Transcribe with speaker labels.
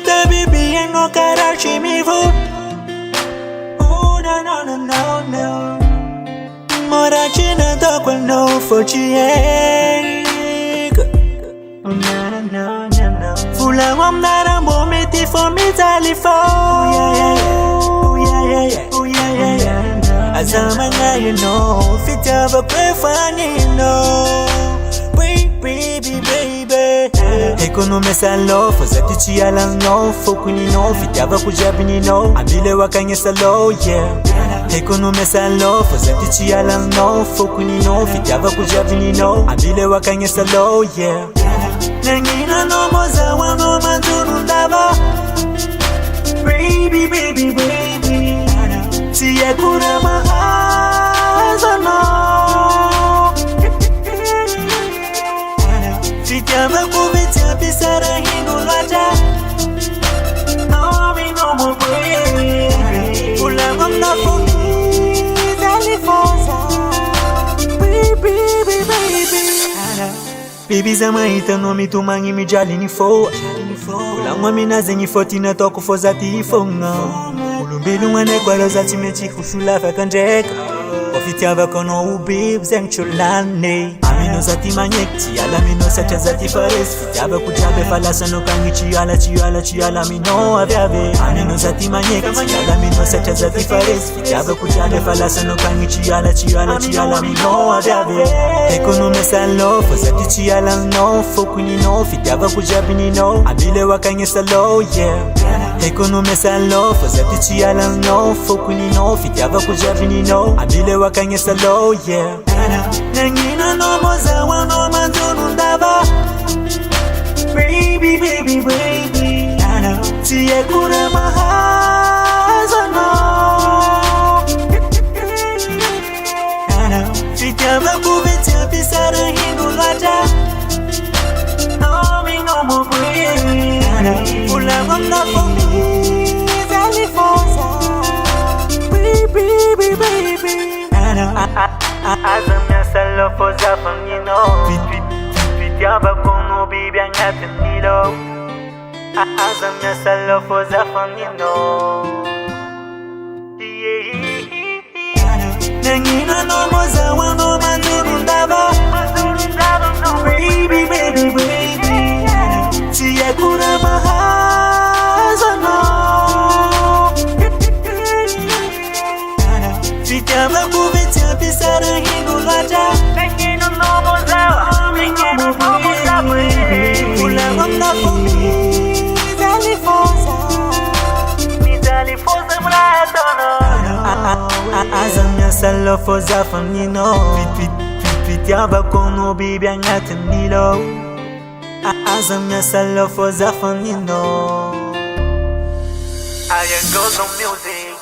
Speaker 1: Vita baby ain't no karachi me food. Oh no no no no no. Mora china talk with no for chieg. Oh no no no no. Fula wam nara momenti for me talifo. Oh yeah yeah oh yeah yeah. Azamanga you know fit have a funny you know. Baby Ekonome salo Foza tichi ala no Fokuni no Fitaba kujabini no Abile wakanye salo yeah Ekonome salo Foza tichi ala no Fokuni no Fitaba kujabini no Abile wakanye salo yeah Nangina no moza wano manzunu ndaba Baby Siya kuna mahaza no Fitaba kuvitia pisara hinu laja No me no more baby Ulango mnafuki Zalifosa Baby Baby zama ita no mi tumangi mi jali ni fo Ulango minaze ni foti na toku fo zati ifonga Ulumbilu mwane kwa rozati mechi kushula fakandeka Ofitiava kono ubi bzeng chulane Amino zati manyekti ala mino sacha zati fares Fitiava kujabe falasa no kangi chiala mino aviave Amino zati manyekti ala mino sacha zati fares Fitiava kujabe falasa no kangi chiala mino aviave Ekono mesalo fo zati chiala no Fokuni no fitiava kujabe ni no Abile wakanye salo yeah Ekono mesalo fo zati chiala no Fokuni no fitiava kujabe ni no Abile wakanye salo yeah Nangina no moza wano manzunu ndaba Baby Siye kura mahaza no Fitaba kuvitia pisara hinu laja No me no more baby Ulango mnafuki Zalifosa Baby Azamya salo for zafam you know Fitiava kono bibi angate nilo Azamya salo for zafam you know Nangina no moza wano manzuru ndaba Baby Siya kuna mahaza no Fitiava kuvitia pisara hinu laja Nangina no moza Ulango mnafuki Zalifosa mlatono Azamya salo for zafam you know Fitiava kono bibi angate nilo Azamya salo for zafam you know I am goes on music